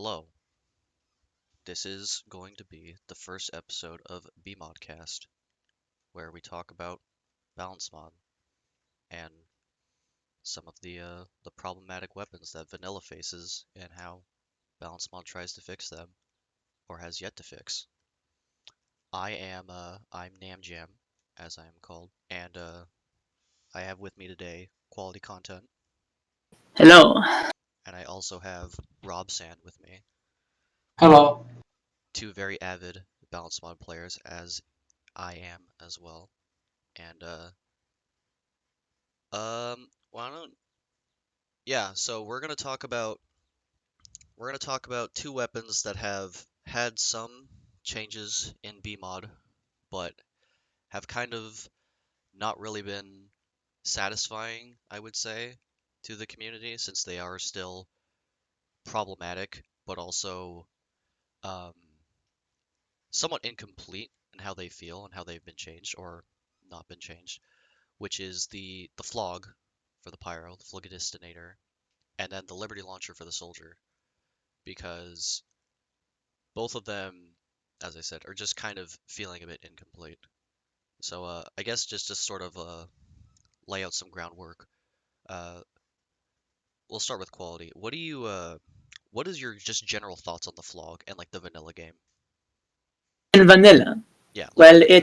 Hello, this is going to be the first episode of BModcast, where we talk about balance mod and some of the problematic weapons that Vanilla faces and how balance mod tries to fix them or has yet to fix. I'm Namjam, as I am called, and I have with me today quality content, Hello. and I also have Rob Sand with me, Hello. two very avid balance mod players, as I am as well, and why don't so we're gonna talk about two weapons that have had some changes in BMod, but have kind of not really been satisfying, I would say, to the community since they are still problematic, but also um, somewhat incomplete in how they feel and how they've been changed or not been changed, which is the Phlog for the Pyro, the Phlogistinator, and then the Liberty Launcher for the Soldier, because both of them, as I said, are just kind of feeling a bit incomplete. So I guess just sort of lay out some groundwork. Uh, we'll start with quality. What is your just general thoughts on the Flog and like the vanilla game? In vanilla, Yeah, like the well, vanilla game.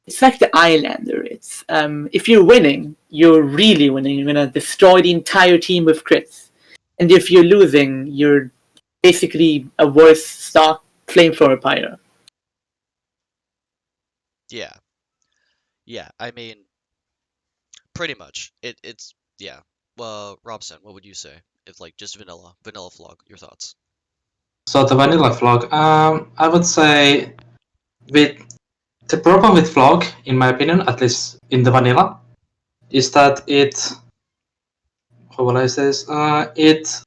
it's like the Islander. It's if you're winning, you're really winning. You're gonna destroy the entire team with crits, and if you're losing, you're basically a worse stock flamethrower pyro. Yeah, yeah. I mean, pretty much. It's yeah. Well, Robson, what would you say if like just vanilla Flog? Your thoughts? So the vanilla Phlog, I would say with the problem with Phlog, in my opinion, at least in the vanilla, is that how will I say this? It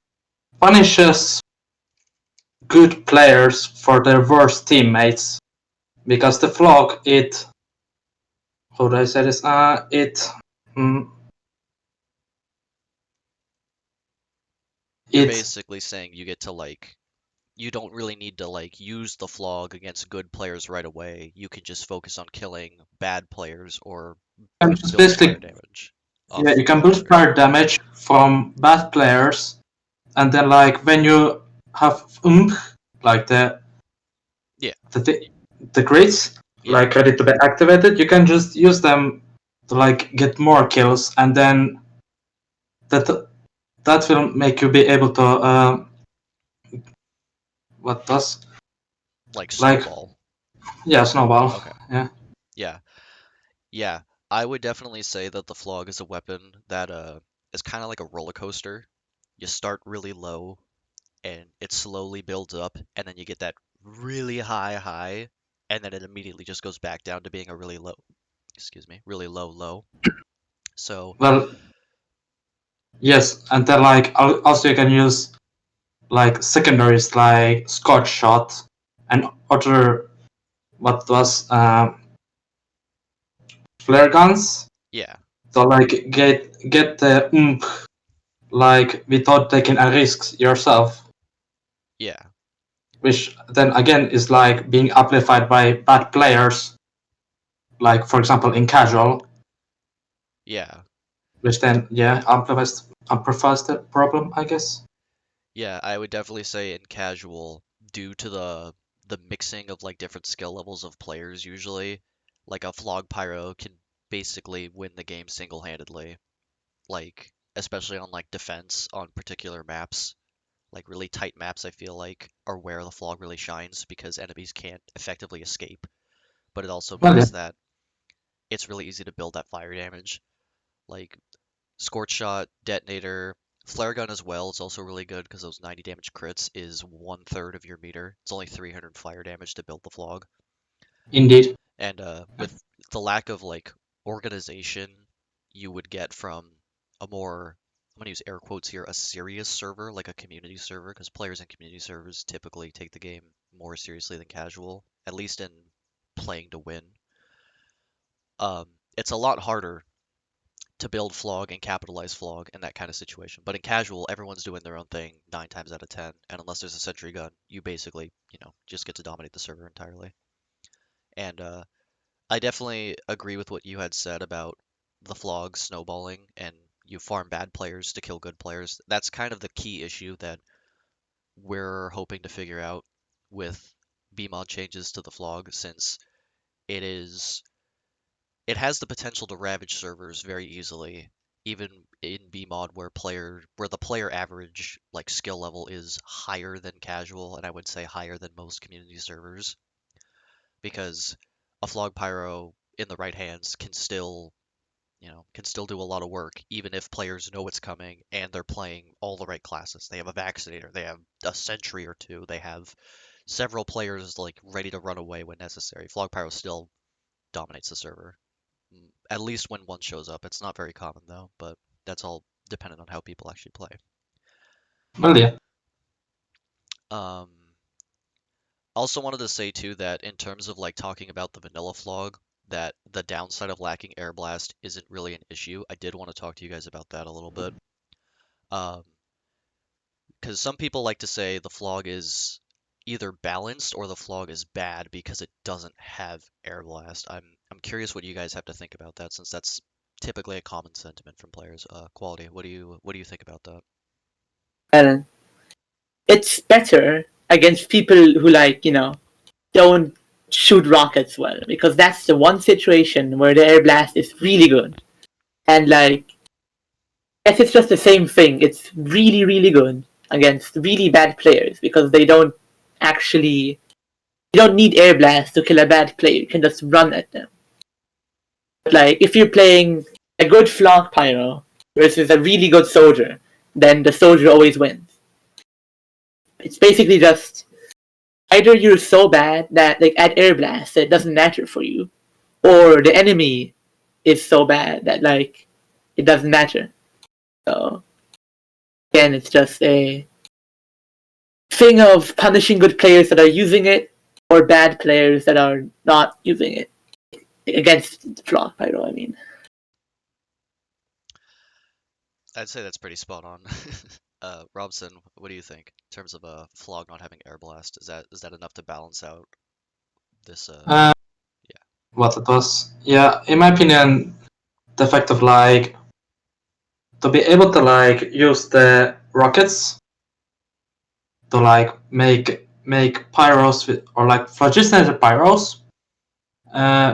punishes good players for their worst teammates because the Phlog, how do I say this? Mm, You're it basically saying you get to like you don't really need to like use the Flog against good players right away. You can just focus on killing bad players or can just build fire basically, damage yeah, off you can bad boost players. fire damage from bad players, and then like when you have like Yeah, the grids yeah, like ready to be activated, you can just use them to like get more kills, and then that that will make you be able to what does like like snowball. snowball. Okay. Yeah, Yeah. Yeah. I would definitely say that the Flog is a weapon that is kind of like a roller coaster. You start really low and it slowly builds up and then you get that really high high and then it immediately just goes back down to being a really low, excuse me, really low low. So, well, yes, and then like also you can use like secondaries like Scotch shot and other what was flare guns yeah. to like get the like without taking a risk yourself, Yeah. which then again is like being amplified by bad players, like for example in casual, Yeah. which then amplifies the problem, I guess. Yeah, I would definitely say in casual, due to the mixing of like different skill levels of players usually, like a Flog Pyro can basically win the game single-handedly. Like especially on like defense on particular maps, like really tight maps I feel like are where the Flog really shines because enemies can't effectively escape. But it also Well, yeah, means that it's really easy to build that fire damage. Like Scorch Shot, Detonator, Flare Gun as well is also really good because those 90 damage crits is 1/3 of your meter. It's only 300 fire damage to build the Flog. indeed. And with the lack of like organization you would get from a more, I'm gonna use air quotes here, a serious server, like a community server, because players in community servers typically take the game more seriously than casual, at least in playing to win. It's a lot harder to build Phlog and capitalize Phlog in that kind of situation. But in casual, everyone's doing their own thing 9 times out of 10, and unless there's a sentry gun, you basically, just get to dominate the server entirely. And I definitely agree with what you had said about the Phlog snowballing and you farm bad players to kill good players. That's kind of the key issue that we're hoping to figure out with BMod changes to the Phlog, since it is it has the potential to ravage servers very easily, even in BMod where the player average like skill level is higher than casual, and I would say higher than most community servers, because a Phlog Pyro in the right hands can still do a lot of work, even if players know it's coming and they're playing all the right classes. They have a Vaccinator, they have a Sentry or two, they have several players like ready to run away when necessary. Phlog Pyro still dominates the server, at least when one shows up. It's not very common though, but that's all dependent on how people actually play. Well, yeah. Um, Also wanted to say too that in terms of like talking about the vanilla Phlog, that the downside of lacking air blast isn't really an issue. I did want to talk to you guys about that a little bit. Um, because some people like to say the Phlog is either balanced or the Phlog is bad because it doesn't have air blast. I'm curious what you guys have to think about that, since that's typically a common sentiment from players. Quality, what do you think about that? And it's better against people who don't shoot rockets well, because that's the one situation where the air blast is really good. And guess it's just the same thing. It's really, really good against really bad players because they don't actually. You don't need air blast to kill a bad player. You can just run at them. But if you're playing a good Phlog Pyro versus a really good soldier, then the soldier always wins. It's basically just either you're so bad that at air blast it doesn't matter for you, or the enemy is so bad that it doesn't matter. So again, it's just a thing of punishing good players that are using it, or bad players that are not using it against the Phlog Pyro. I mean, I'd say that's pretty spot on. Robson, what do you think in terms of a Phlog not having air blast? Is that enough to balance out this? Uh, Yeah. what it was? Yeah, in my opinion, the fact of to be able to use the rockets to make pyros or Phlogistinator pyros,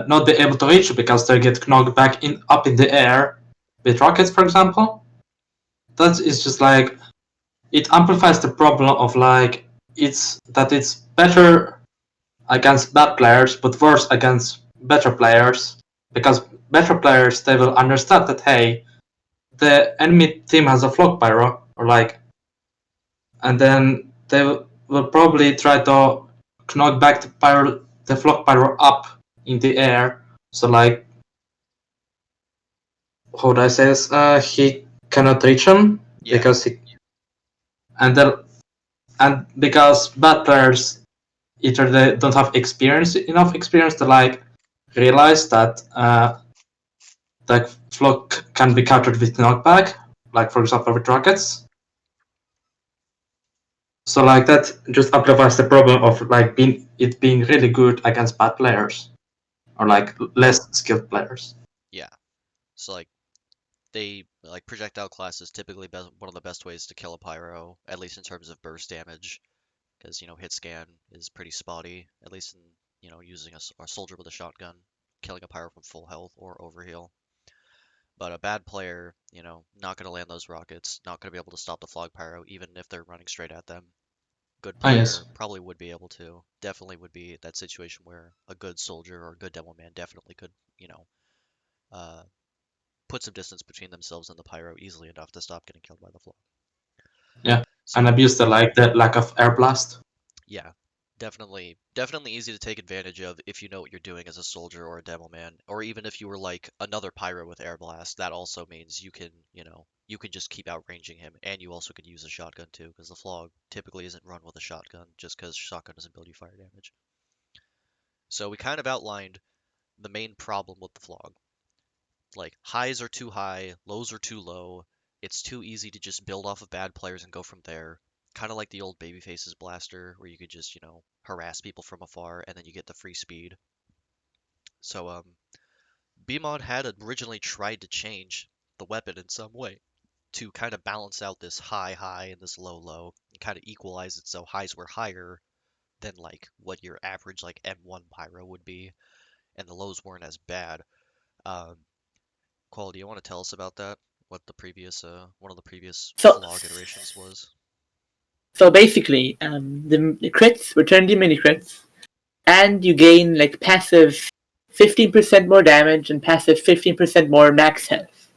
not be able to reach because they get knocked back up in the air with rockets, for example. That is just it amplifies the problem of it's better against bad players but worse against better players, because better players, they will understand that, hey, the enemy team has a Phlog Pyro, and then they will probably try to knock back the Phlog Pyro up in the air. So how do I say this? He cannot reach him, Yeah. because because bad players, either they don't have enough experience to realize that Phlog can be countered with knockback, for example with rockets. So that just amplifies the problem of being really good against bad players, or less skilled players. Yeah. So projectile class is typically one of the best ways to kill a pyro, at least in terms of burst damage, because hit scan is pretty spotty, at least in using a soldier with a shotgun, killing a pyro from full health or overheal. But a bad player, not going to land those rockets, not going to be able to stop the Phlog Pyro, even if they're running straight at them. Good Ah, yes. player probably would be able to. Definitely would be that situation where a good soldier or a good demo man definitely could, uh, put some distance between themselves and the Pyro easily enough to stop getting killed by the Phlog. Yeah, and So abuse the lack of air blast. yeah, definitely easy to take advantage of if you know what you're doing as a soldier or a demo man, or even if you were like another pyro with air blast. That also means you can just keep outranging him, and you also could use a shotgun too, because the Phlog typically isn't run with a shotgun, just because shotgun doesn't build you fire damage. So we kind of outlined the main problem with the Phlog. Like, highs are too high, lows are too low. It's too easy to just build off of bad players and go from there. Kind of like the old Babyface's blaster, where you could just, harass people from afar and then you get the free speed. So, BMod had originally tried to change the weapon in some way to kind of balance out this high high and this low low and kind of equalize it so highs were higher than like what your average like M1 pyro would be, and the lows weren't as bad. Um, Quality, you want to tell us about that? What the previous one of the previous So, Phlog iterations was? so basically, the crits return the mini crits, and you gain like passive 15% more damage and passive 15% more max health,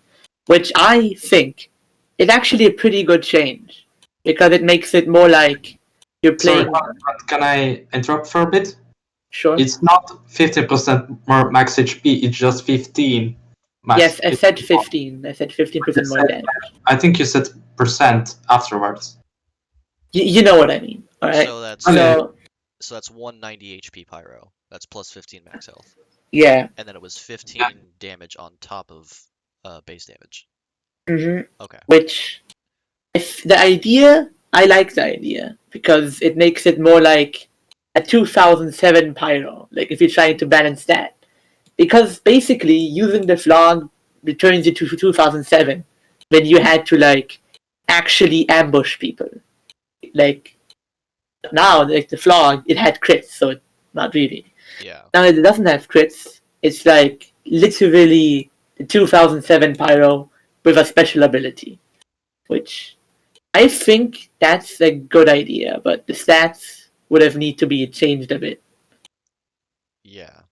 which I think is actually a pretty good change because it makes it more like you're Sorry, playing. but can I interrupt for a bit? Sure. It's not 15% more max HP, it's just 15 max Yes, I said HP. 15. I said 15% more damage. I think you said percent afterwards. You know what I mean, all right? So that's Okay. so that's 190 HP pyro. That's plus 15 max health, Yeah. and then it was 15 damage on top of base damage. Mm-hmm. Okay. Which, if the idea, I like the idea because it makes it more like a 2007 pyro. Like if you're trying to balance that, because basically using the Phlog returns you to 2007 when you had to like actually ambush people. Like now, like the Phlog, it had crits, so not really. Yeah. Now it doesn't have crits. It's like literally the 2007 pyro with a special ability, which I think that's a good idea, but the stats would have need to be changed a bit. Yeah.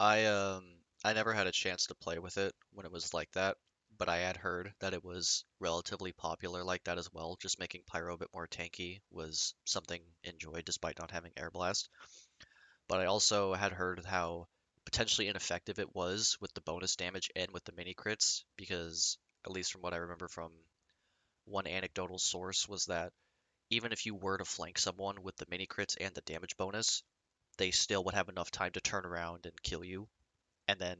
I never had a chance to play with it when it was like that, but I had heard that it was relatively popular like that as well. Just making Pyro a bit more tanky was something enjoyed despite not having Air Blast. But I also had heard how potentially ineffective it was with the bonus damage and with the mini crits, because at least from what I remember from one anecdotal source was that even if you were to flank someone with the mini crits and the damage bonus, they still would have enough time to turn around and kill you, and then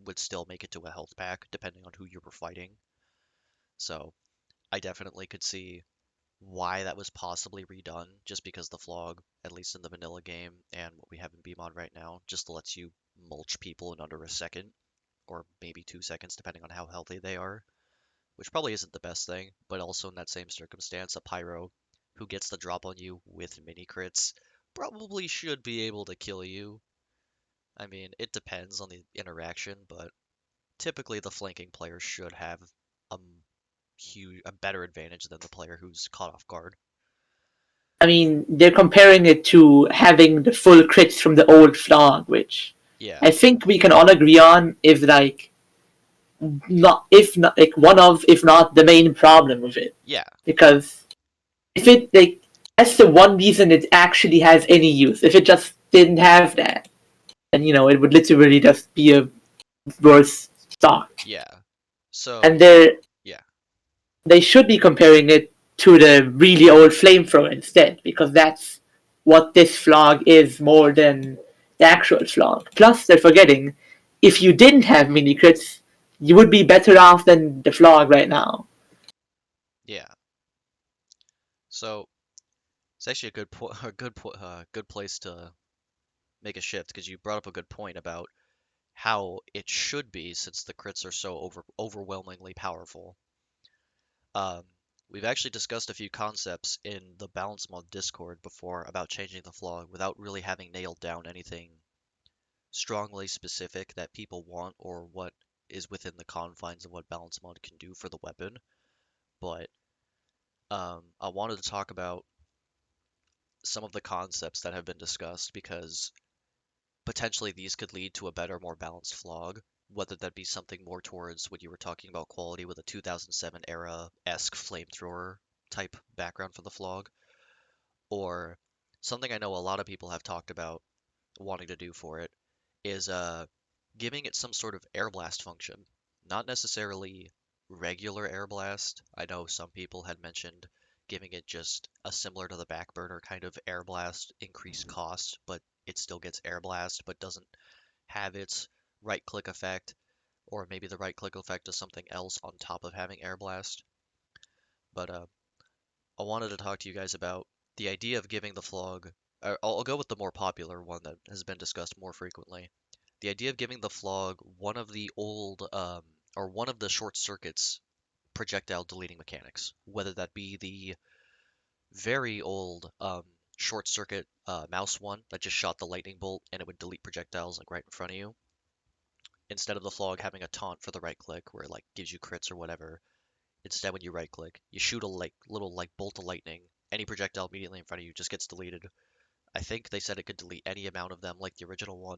would still make it to a health pack depending on who you were fighting. So I definitely could see why that was possibly redone, just because the Phlog, at least in the vanilla game and what we have in BMod right now, just lets you mulch people in under a second, or maybe 2 seconds, depending on how healthy they are, which probably isn't the best thing, but also in that same circumstance, a Pyro who gets the drop on you with mini crits probably should be able to kill you. I mean, it depends on the interaction, but typically the flanking player should have a a better advantage than the player who's caught off guard. I mean, they're comparing it to having the full crits from the old Phlog, which Yeah, I think we can all agree on is like not if not like one of if not the main problem with it. yeah, Because if it like that's the one reason it actually has any use. If it just didn't have that, then it would literally just be a worse stock. yeah. So, And yeah, they should be comparing it to the really old flamethrower instead, because that's what this Phlog is more than the actual Phlog. Plus, they're forgetting, if you didn't have mini crits, you would be better off than the Phlog right now. yeah. So it's actually a good place to make a shift, because you brought up a good point about how it should be since the crits are so overwhelmingly powerful. Um, we've actually discussed a few concepts in the Balance Mod Discord before about changing the Phlog without really having nailed down anything strongly specific that people want or what is within the confines of what Balance Mod can do for the weapon. But I wanted to talk about some of the concepts that have been discussed, because potentially these could lead to a better, more balanced Phlog, whether that be something more towards what you were talking about, quality with a 2007 era-esque flamethrower type background for the Phlog, or something I know a lot of people have talked about wanting to do for it is giving it some sort of air blast function. Not necessarily regular air blast. I know some people had mentioned giving it just a similar to the backburner kind of air blast, increased cost, but it still gets air blast, but doesn't have its right click effect. or maybe the right click effect is something else on top of having air blast. But I wanted to talk to you guys about the idea of giving the Phlog. I'll go with the more popular one that has been discussed more frequently. The idea of giving the Phlog one of the old or one of the short circuits projectile deleting mechanics, whether that be the very old short circuit mouse one that just shot the lightning bolt and it would delete projectiles like right in front of you, instead of the Phlog having a taunt for the right click where it like gives you crits or whatever. Instead, when you right click, you shoot a little like bolt of lightning. Any projectile immediately in front of you just gets deleted. I think they said it could delete any amount of them like the original one.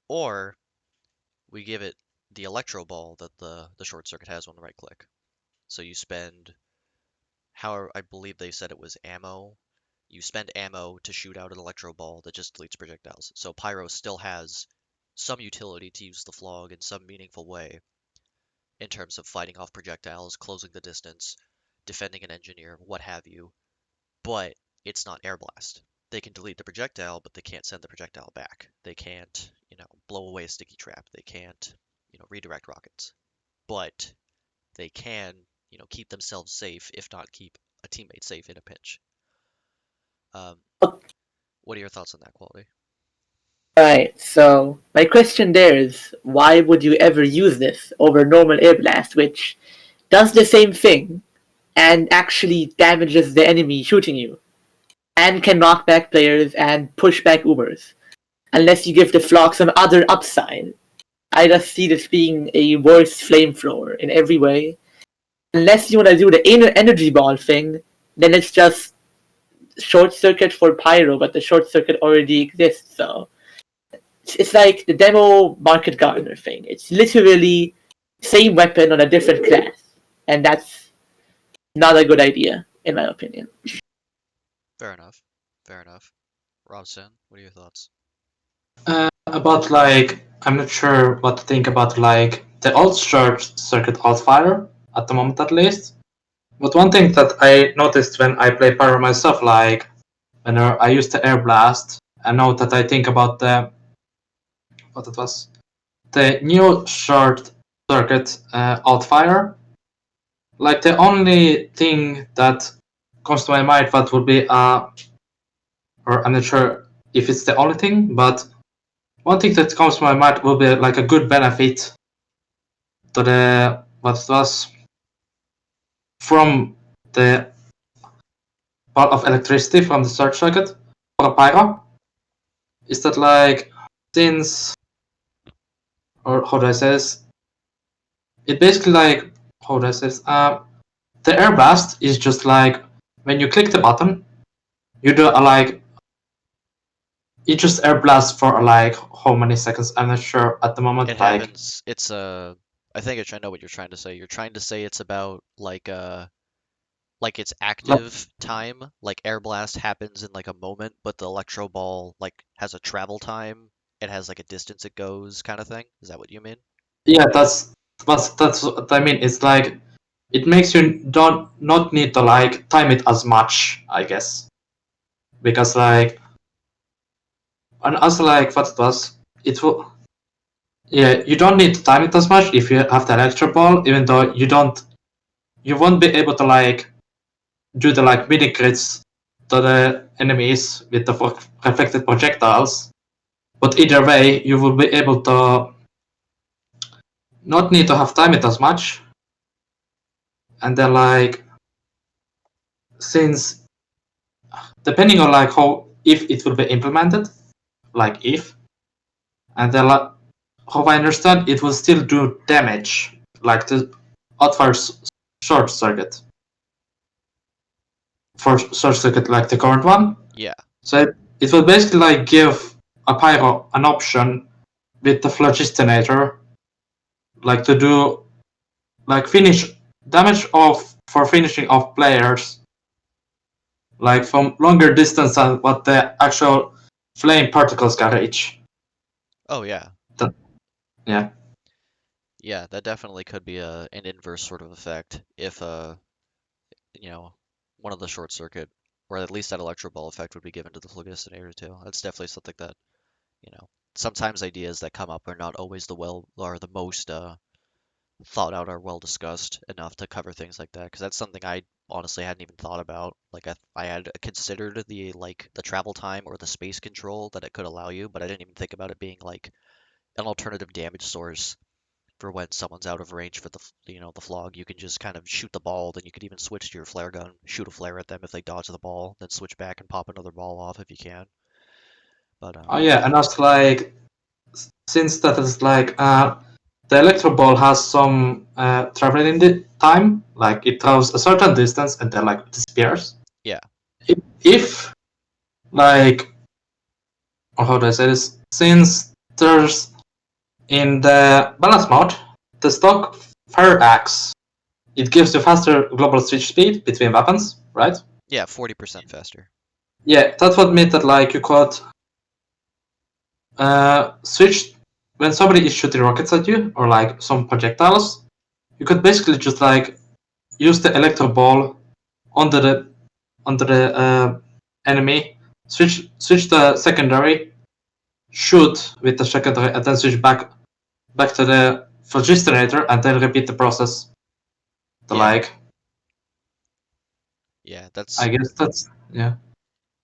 Or we give it the electro ball that the short circuit has on the right click. So you spend, however, I believe they said it was ammo. You spend ammo to shoot out an electro ball that just deletes projectiles. So Pyro still has some utility to use the Phlog in some meaningful way in terms of fighting off projectiles, closing the distance, defending an engineer, what have you. But it's not air blast. They can delete the projectile, but they can't send the projectile back. They can't, blow away a sticky trap. They can't, redirect rockets. But they can, keep themselves safe, if not keep a teammate safe in a pinch. What are your thoughts on that, Quality? Right, so my question there is, why would you ever use this over normal air blast, which does the same thing and actually damages the enemy shooting you, and can knock back players and push back Ubers, unless you give the Phlog some other upside? I just see this being a worse flamethrower in every way. Unless you want to do the energy ball thing, then it's just short circuit for Pyro, but the short circuit already exists, so it's like the demo market gardener thing. It's literally same weapon on a different class, and that's not a good idea, in my opinion. Fair enough. Fair enough. Robson, what are your thoughts? About like, I'm not sure what to think about like the old short circuit Altfire at the moment at least. But one thing that I noticed when I play Pyro myself, like when I use the air blast, I know that I think about the new short circuit Altfire. Like the only thing that comes to my mind that would be or I'm not sure if it's the only thing, but one thing that comes to my mind will be like a good benefit to the from the part of electricity from the short circuit for a Pyro is that like since, or how do I say this? It basically like, how do I say this? The air blast is just like when you click the button, you do like it just air blasts for like how many seconds? I'm not sure at the moment. It happens. It's I think I know what you're trying to say. You're trying to say it's about like its active time, like air blast happens in like a moment, but the electro ball like has a travel time. It has like a distance it goes kind of thing. Is that what you mean? Yeah, that's what I mean. It's like it makes you not need to like time it as much, I guess, because like, and also like what it will. Yeah, you don't need to time it as much if you have the electro ball, even though you won't be able to like do the like mini crits to the enemies with the reflected projectiles. But either way, you will be able to not need to have time it as much. And then like, since depending on like how, if it will be implemented, like if, and then like, how I understand, it will still do damage, like the Outfire's short circuit. For short circuit like the current one. Yeah. So it will basically like give a Pyro an option with the Phlogistinator, like to do like finish damage off for finishing off players, like from longer distance than what the actual flame particles can reach. Oh yeah. Yeah. Yeah, that definitely could be an inverse sort of effect if one of the short circuit or at least that electro ball effect would be given to the Phlogistinator too. That's definitely something that, sometimes ideas that come up are not always the most thought out or well discussed enough to cover things like that. Because that's something I honestly hadn't even thought about. Like I had considered the travel time or the space control that it could allow you, but I didn't even think about it being like an alternative damage source for when someone's out of range for the the Phlog. You can just kind of shoot the ball, then you could even switch to your flare gun, shoot a flare at them if they dodge the ball, then switch back and pop another ball off if you can. But Oh yeah, and also like since that is like the electro ball has some traveling time, like it travels a certain distance and then like disappears. yeah, If like, or how do I say this? Since there's in the balance mode, the stock fire axe, it gives you faster global switch speed between weapons, right? yeah, 40% faster. Yeah, that would mean that like you could switch when somebody is shooting rockets at you or like some projectiles. You could basically just like use the electro ball onto the enemy, switch the secondary, shoot with the secondary, and then switch back to the Phlogistinator, and then repeat the process. Yeah. Yeah, I guess that's yeah.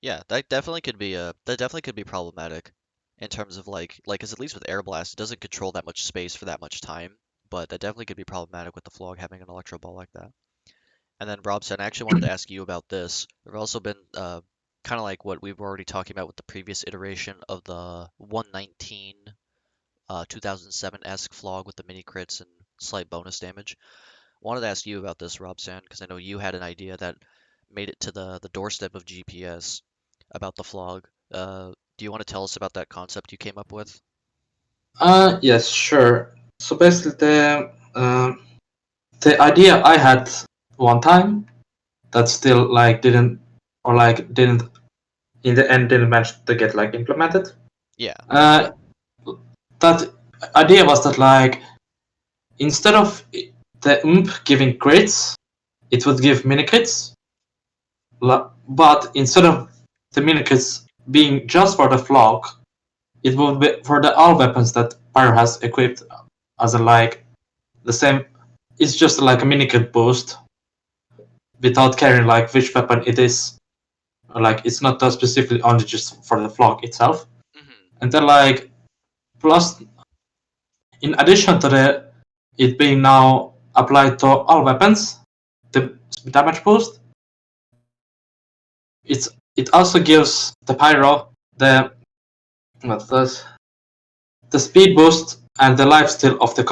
yeah, that definitely could be problematic in terms of because at least with Air Blast, it doesn't control that much space for that much time, but that definitely could be problematic with the Phlog having an electro ball like that. And then Robson, I actually wanted to ask you about this. There've also been kind of like what we were already talking about with the previous iteration of the 119 2007-esque Phlog with the mini crits and slight bonus damage. Wanted to ask you about this, Robson, because I know you had an idea that made it to the doorstep of GPS about the Phlog. Do you want to tell us about that concept you came up with? Yes, sure. So basically, the idea I had one time that still like didn't in the end didn't manage to get like implemented. Yeah. That idea was that like instead of the giving crits, it would give mini crits. But instead of the mini crits being just for the Phlog, it would be for the all weapons that Pyro has equipped as a like the same. It's just like a mini crit boost without caring like which weapon it is. Or, like it's not specifically only just for the Phlog itself. Mm-hmm. And then like plus in addition to it being now applied to all weapons, the damage boost, it also gives the Pyro the speed boost and the lifesteal of the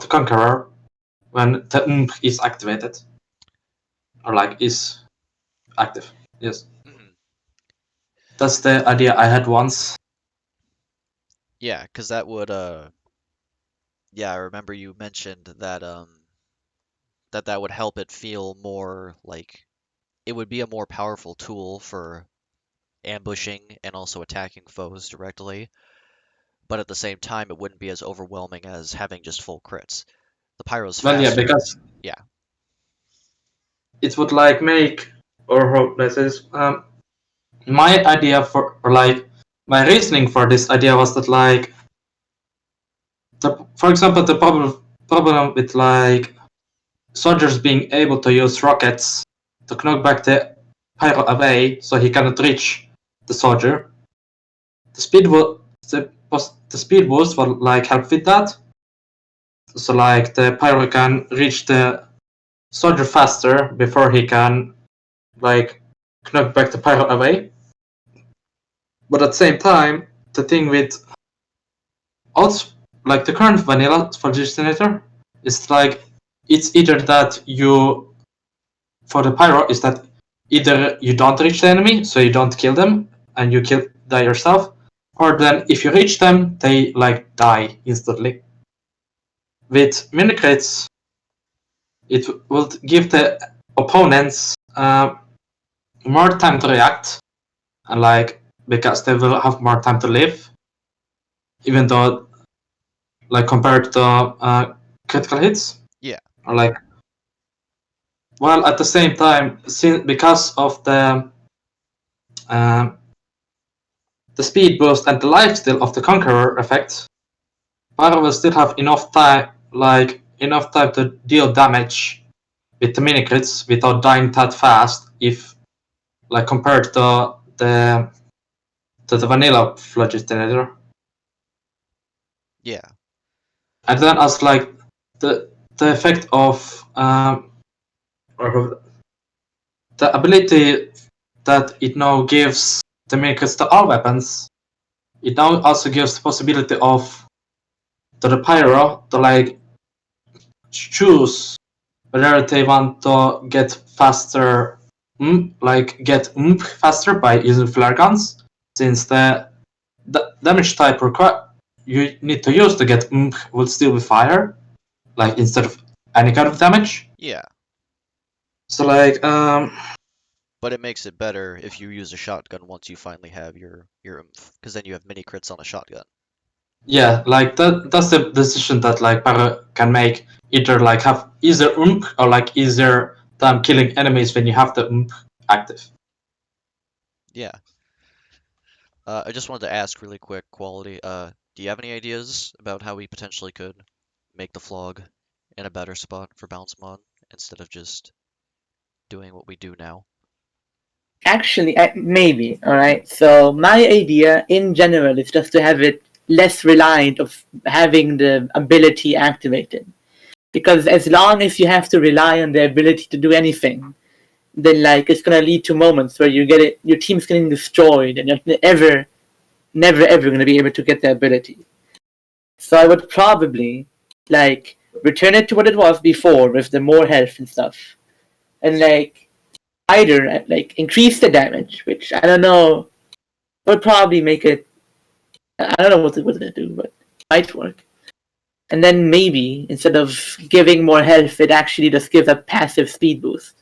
Conqueror when the is activated or like is active. Yes, Mm-hmm. that's the idea I had once. Yeah, because that would yeah, I remember you mentioned that that would help it feel more like it would be a more powerful tool for ambushing and also attacking foes directly, but at the same time, it wouldn't be as overwhelming as having just full crits. The Pyro's Well, yeah, faster. because Yeah. it would like make or how let's say this, my idea for or like my reasoning for this idea was that like for example the problem with like soldiers being able to use rockets to knock back the Pyro away so he cannot reach the soldier. The speed boost will like help with that. So like the Pyro can reach the soldier faster before he can like knock back the Pyro away. But at the same time, the thing with also like the current vanilla Phlogistinator is like it's either that you for the Pyro is that either you don't reach the enemy, so you don't kill them and you die yourself, or then if you reach them, they like die instantly. With mini crits, it will give the opponents more time to react, and like because they will have more time to live, even though like compared to critical hits. Yeah. Or like while at the same time, because of the the speed boost and the lifesteal of the Conqueror effect, Pyro will still have enough time to deal damage with the mini crits without dying that fast if compared to the vanilla Phlogistinator. Yeah. And then as the effect of or the ability that it now gives the mini crits to all weapons, it now also gives the possibility of to the Pyro to choose whether they want to get faster, faster by using flare guns, since the damage type you need to use to get will still be fire, instead of any kind of damage. Yeah. So But it makes it better if you use a shotgun once you finally have your oomph, because then you have mini crits on a shotgun. yeah, that's the decision that Pyro can make. Either have easier oomph or easier time killing enemies when you have the oomph active. Yeah. I just wanted to ask really quick, Quality. Do you have any ideas about how we potentially could make the Phlog in a better spot for Bounce Mod instead of just doing what we do now? Actually, maybe. All right. So my idea in general is just to have it less reliant of having the ability activated, because as long as you have to rely on the ability to do anything, then it's gonna lead to moments where your team's getting destroyed, and you're never ever gonna be able to get the ability. So I would probably return it to what it was before with the more health and stuff, and either increase the damage, which I don't know would probably make it. I don't know what it would do, but it might work. And then maybe instead of giving more health, it actually just gives a passive speed boost.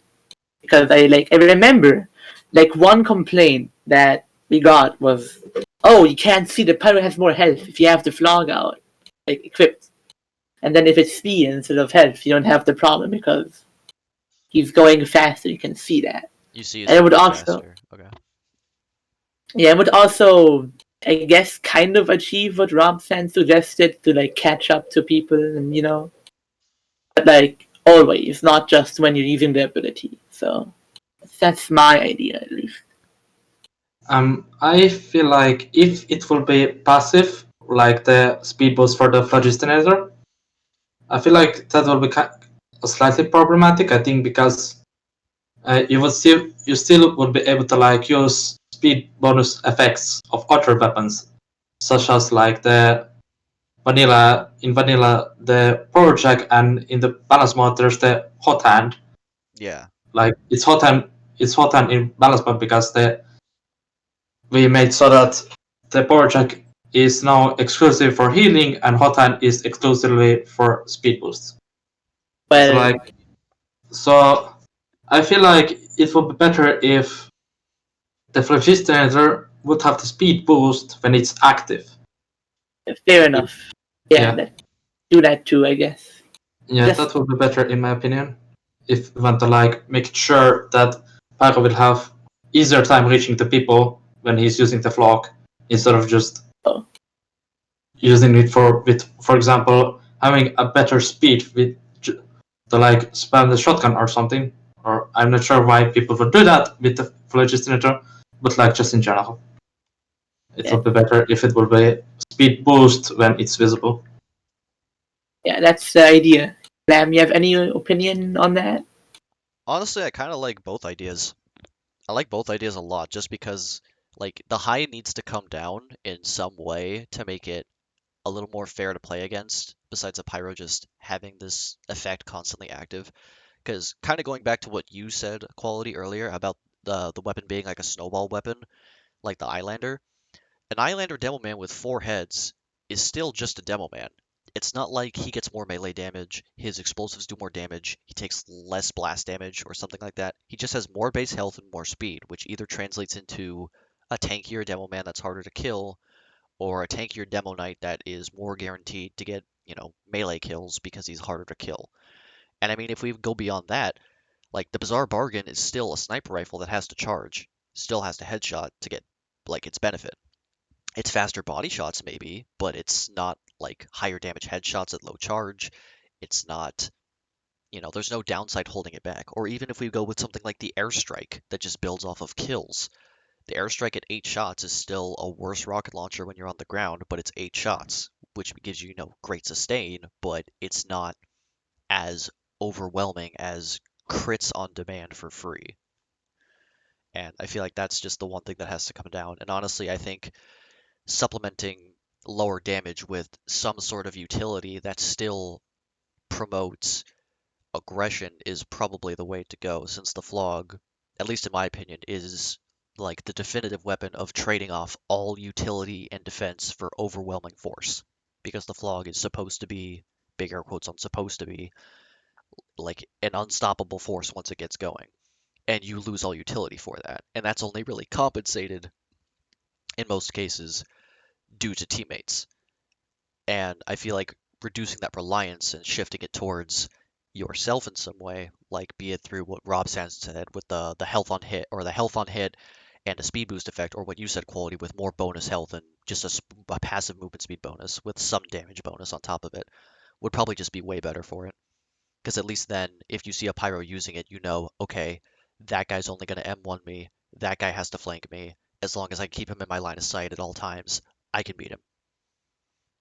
Because I remember one complaint that we got was, oh, you can't see the Pyro has more health if you have the Phlog out equipped, and then if it's speed instead of health, you don't have the problem because he's going faster. You can see that. You see And it would also faster. Okay. Yeah, it would also, I guess, kind of achieve what Rob-san suggested to catch up to people, and but always, not just when you're using the ability. So that's my idea, at least. I feel if it will be passive, like the speed boost for the Phlogistinator, I feel that will be slightly problematic. I think because you still would be able to use speed bonus effects of other weapons, such as the vanilla the power jack, and in the balance mode there's the hot hand. Yeah. It's hot hand in balance mode because we made so that the power jack is now exclusive for healing and hot hand is exclusively for speed boosts. Well, So I feel it would be better if the Phlogistinator would have the speed boost when it's active. fair enough. Yeah. Do that too, I guess. Yeah, that would be better in my opinion. If we want to make sure that Pyro will have easier time reaching the people when he's using the Phlog, instead of just using it for example, having a better speed with to spam the shotgun or something. Or I'm not sure why people would do that with the Phlogistinator, but just in general, it would be better if it would be speed boost when it's visible. Yeah, that's the idea. Lam, you have any opinion on that? Honestly, I kind of like both ideas. I like both ideas a lot just because the high needs to come down in some way to make it a little more fair to play against, besides a Pyro just having this effect constantly active. Because kind of going back to what you said, Quality, earlier about the weapon being like a snowball weapon, like the Eyelander. An Eyelander Demo Man with 4 heads is still just a Demo Man. It's not like he gets more melee damage, his explosives do more damage, he takes less blast damage or something like that. He just has more base health and more speed, which either translates into a tankier Demo Man that's harder to kill, or a tankier Demo Knight that is more guaranteed to get, melee kills because he's harder to kill. And I mean, if we go beyond that, the Bizarre Bargain is still a sniper rifle that has to charge, still has to headshot to get its benefit. It's faster body shots maybe, but it's not like higher damage headshots at low charge. It's not, there's no downside holding it back. Or even if we go with something like the airstrike that just builds off of kills. The airstrike at 8 shots is still a worse rocket launcher when you're on the ground, but it's 8 shots, which gives you, great sustain, but it's not as overwhelming as crits on demand for free. And I feel like that's just the one thing that has to come down. And honestly, I think supplementing lower damage with some sort of utility that still promotes aggression is probably the way to go, since the Phlog, at least in my opinion, is like the definitive weapon of trading off all utility and defense for overwhelming force. Because the Phlog is supposed to be, big air quotes on supposed to be, like an unstoppable force once it gets going. And you lose all utility for that. And that's only really compensated, in most cases, due to teammates. And I feel like reducing that reliance and shifting it towards yourself in some way, like be it through what Rob Sands said with the health on hit, or the health on hit and a speed boost effect, or what you said, quality, with more bonus health and just a passive movement speed bonus with some damage bonus on top of it, would probably just be way better for it. Because at least then, if you see a pyro using it, okay, that guy's only going to M1 me, that guy has to flank me. As long as I keep him in my line of sight at all times, I can beat him.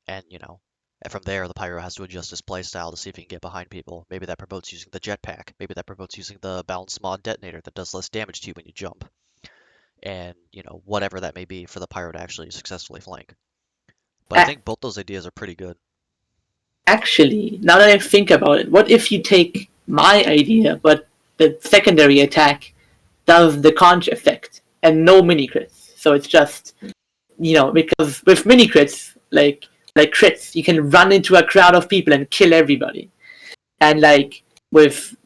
And, and from there, the pyro has to adjust his playstyle to see if he can get behind people. Maybe that promotes using the jetpack. Maybe that promotes using the balanced mod detonator that does less damage to you when you jump. And, whatever that may be for the pyro to actually successfully flank. But I think both those ideas are pretty good. Actually, now that I think about it, what if you take my idea, but the secondary attack does the conch effect and no mini crits? So it's just, because with mini crits, like crits, you can run into a crowd of people and kill everybody. And like with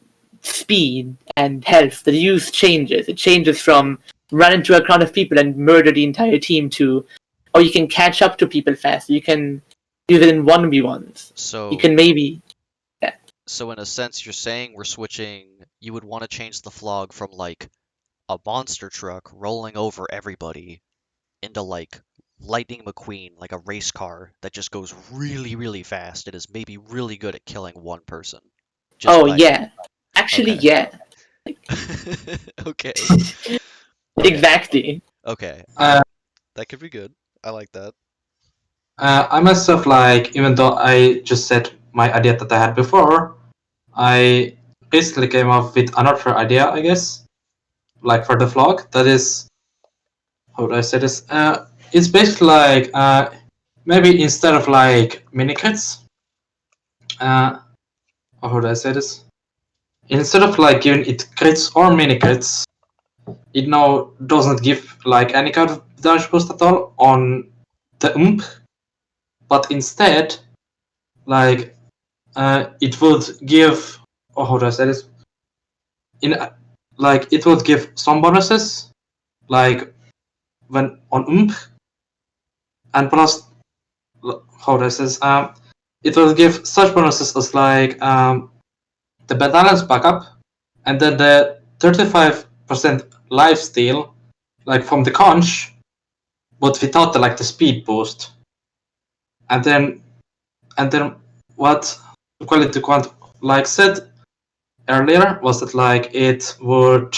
speed and health, the use changes. It changes from run into a crowd of people and murder the entire team to, or you can catch up to people fast. You can use it in 1v1s. So you can maybe... Yeah. So in a sense, you're saying you would want to change the Phlog from like a monster truck rolling over everybody into like Lightning McQueen, like a race car that just goes really, really fast and is maybe really good at killing one person. Yeah. Actually, okay. Yeah. Okay. Exactly. Okay. That could be good. I like that. I myself, even though I just said my idea that I had before, I basically came up with another idea, I guess, like for the Phlog. That is, how do I say this? It's basically like, maybe instead of like mini crits, how do I say this? Instead of like giving it crits or mini crits, it now doesn't give like any kind of damage boost at all on the but instead, like, it would give, how do I say this? It would give some bonuses, like when on and plus, how do I say this? It will give such bonuses as like the balance backup, and then the 35% lifesteal, like from the conch, but without the speed boost. And then what Quality Quant said earlier was that it would,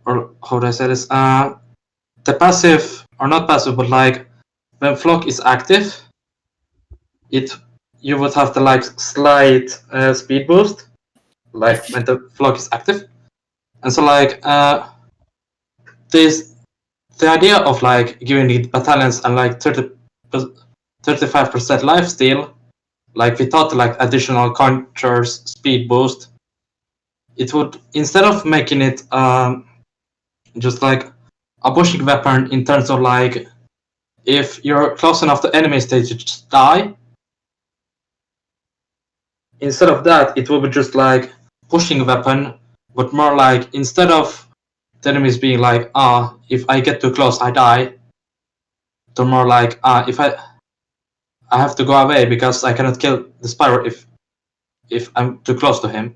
or how do I say this? The passive, or not passive, but when Phlog is active, you would have the slight speed boost, when the Phlog is active, and so the idea of giving it battalions and 35% lifesteal, without additional conjures speed boost, it would, instead of making it just a pushing weapon in terms of if you're close enough to enemy stage you just die, instead of that it would be just pushing weapon, but more instead of the enemies being if I get too close I die, to more if I have to go away because I cannot kill the Spyro if I'm too close to him.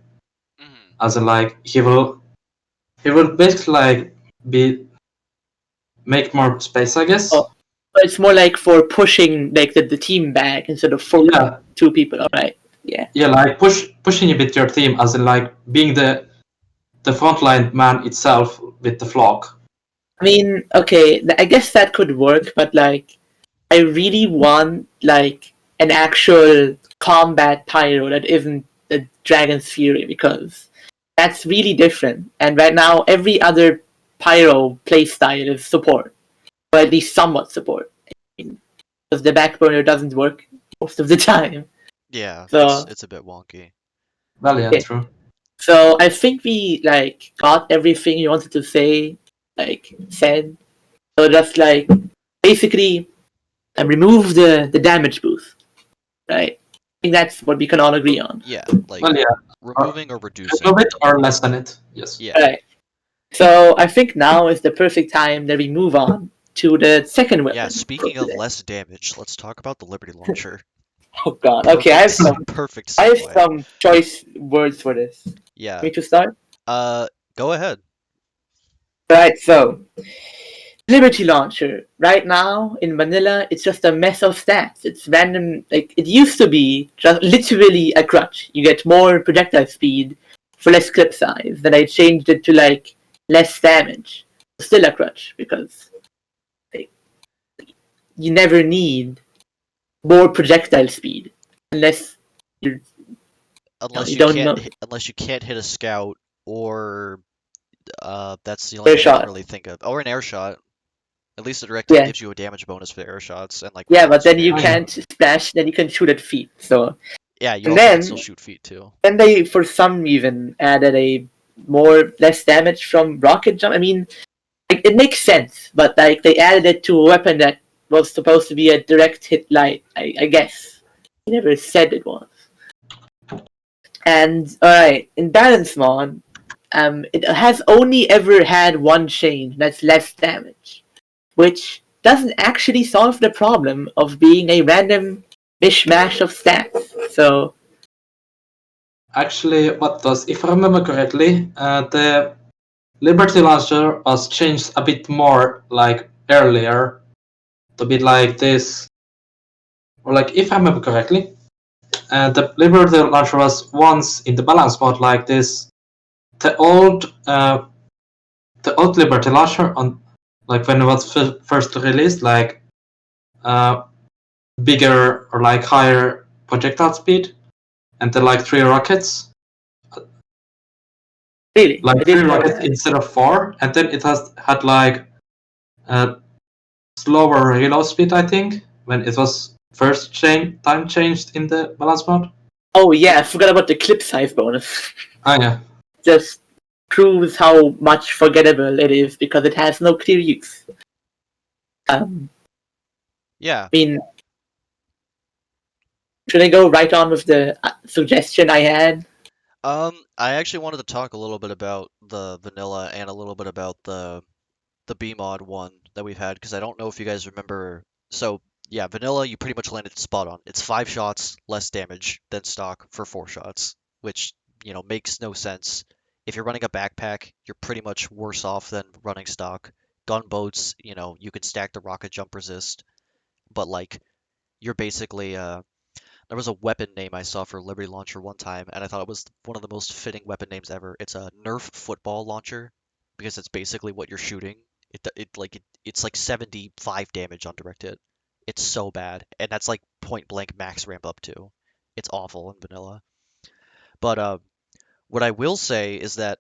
Mm-hmm. As in he will basically make more space, I guess. But it's more like for pushing like the team back instead of full Yeah. 2 people. All right. Yeah. Yeah, like pushing it with your team, as in like being the frontline man itself with the Phlog. I mean, okay, I guess that could work, but like, I really want like an actual combat pyro that isn't the Dragon's Fury, because that's really different. And right now, every other pyro playstyle is support, or at least somewhat support, because the backburner doesn't work most of the time. Yeah, So it's a bit wonky. Well, yeah, Okay. true. So I think we like got everything you wanted to say, like said. So just like basically remove the damage boost, right? I think that's what we can all agree on. Yeah, like Well, yeah, removing or reducing. remove it or lessen it. Yes. Yeah. Right. So I think now is the perfect time that we move on to the second weapon. Yeah, speaking for of today. less damage, let's talk about the Liberty Launcher. Oh god. Okay, I have some. Perfect I have segue. some choice words for this. Yeah. Me to start. Go ahead. Right. So Liberty Launcher. Right now in vanilla, it's just a mess of stats. It's random. Like it used to be just literally a crutch. You get more projectile speed for less clip size. Then I changed it to like less damage. Still a crutch because like, you never need more projectile speed unless you're Unless you you don't can't know. unless you can't hit a scout, or that's the only Air thing I can shot. really think of. Or an air shot. At least the directive Yeah. gives you a damage bonus for air shots and like Yeah, but then you Oh, yeah. can't splash. Then you can shoot at feet. So yeah, you and also can then- still shoot feet too. then they for some reason added a less damage from rocket jump. I mean, like, it makes sense, but like they added it to a weapon that was supposed to be a direct hit light. I guess he never said it was. And alright, in balance mod, it has only ever had one change. That's less damage, which doesn't actually solve the problem of being a random mishmash of stats. So Actually, what does, if I remember correctly, the Liberty Launcher was changed a bit more like earlier to be like this, or like if I remember correctly, the Liberty Launcher was once in the balance mode like this. The old Liberty Launcher on like when it was first released, like bigger or like higher projectile speed, and then like 3 rockets. really, Like I 3 didn't know rockets that. instead of 4, and then it has had like slower reload speed, I think, when it was first time changed in the balance mode. Oh yeah, I forgot about the clip size bonus. Oh yeah. Just proves how much forgettable it is because it has no clear use. Yeah. I mean, should I go right on with the suggestion I had? I actually wanted to talk a little bit about the vanilla and a little bit about the BMod one that we've had, because I don't know if you guys remember. So yeah, vanilla, you pretty much landed spot on. It's 5 shots less damage than stock for 4 shots, which makes no sense. If you're running a backpack, you're pretty much worse off than running stock. Gunboats, you can stack the rocket jump resist, but like you're basically there was a weapon name I saw for Liberty Launcher one time, and I thought it was one of the most fitting weapon names ever. It's a Nerf football launcher, because it's basically what you're shooting. It's like 75 damage on direct hit. It's so bad, and that's like point blank max ramp up too. It's awful in vanilla. But what I will say is that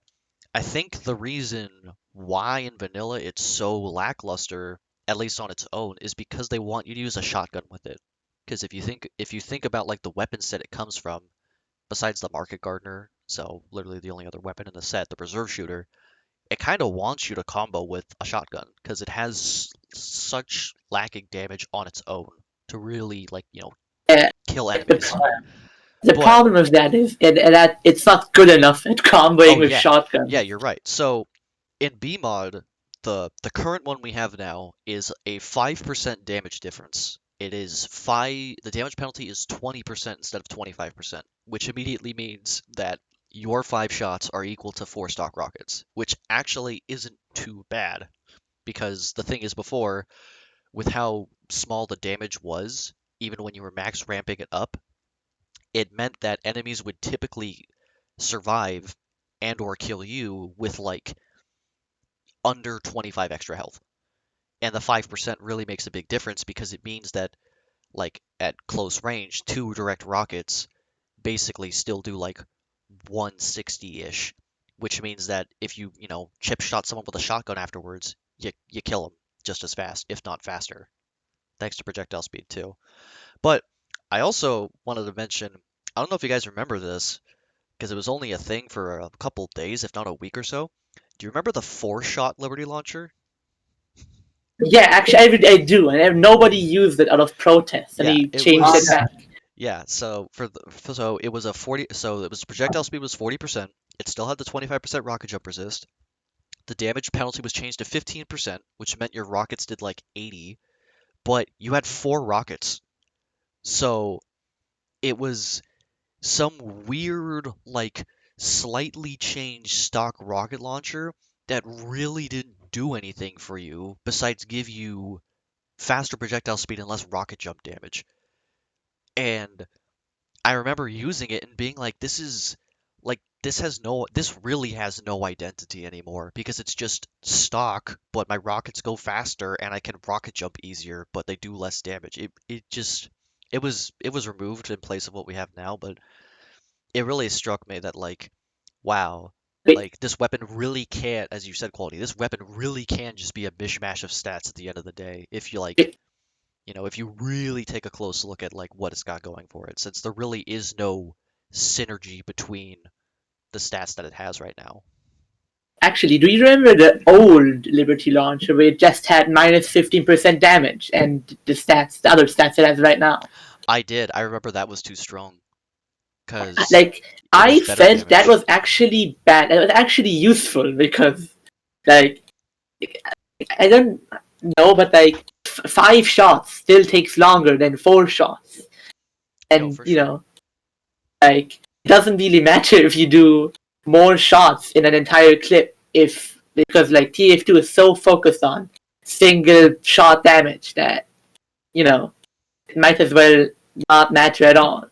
I think the reason why in vanilla it's so lackluster, at least on its own, is because they want you to use a shotgun with it. Because if you think about like the weapon set it comes from, besides the Market Gardener, so literally the only other weapon in the set, the Reserve Shooter, it kind of wants you to combo with a shotgun because it has such lacking damage on its own to really Yeah. kill enemies. The But- problem with that is that it's not good enough at comboing Oh, with yeah. shotguns. Yeah, you're right. So in BMod, the current one we have now is a 5% damage difference. The damage penalty is 20% instead of 25%, which immediately means that your 5 shots are equal to 4 stock rockets, which actually isn't too bad, because the thing is before, with how small the damage was, even when you were max ramping it up, it meant that enemies would typically survive and or kill you with like under 25 extra health. And the 5% really makes a big difference because it means that like at close range, 2 direct rockets basically still do like 160-ish, which means that if you chip shot someone with a shotgun afterwards, you kill them just as fast, if not faster, thanks to projectile speed too. But I also wanted to mention, I don't know if you guys remember this, because it was only a thing for a couple days, if not a week or so. Do you remember the 4-shot Liberty Launcher? Yeah, actually, I do, and nobody used it out of protest, and Yeah, he it changed was. it back. Yeah, so so it was a 40, so it was projectile speed was 40%. It still had the 25% rocket jump resist. The damage penalty was changed to 15%, which meant your rockets did like 80, but you had 4 rockets. So it was some weird, like, slightly changed stock rocket launcher that really didn't do anything for you besides give you faster projectile speed and less rocket jump damage. And I remember using it and being like, this really has no identity anymore because it's just stock, but my rockets go faster and I can rocket jump easier, but they do less damage. It was removed in place of what we have now, but it really struck me that like, wow, like this weapon really can't, as you said, quality. This weapon really can just be a mishmash of stats at the end of the day if you like, if you really take a close look at like what it's got going for it, since there really is no synergy between the stats that it has right now. Actually, do you remember the old Liberty Launcher where it just had minus 15% damage and the other stats it has right now? I did. I remember that was too strong because Like, I better felt that damage. was actually bad. It was actually useful because, like, I don't know, but like 5 shots still takes longer than 4 shots, and for sure. like it doesn't really matter if you do more shots in an entire clip because like TF2 is so focused on single shot damage that it might as well not matter at all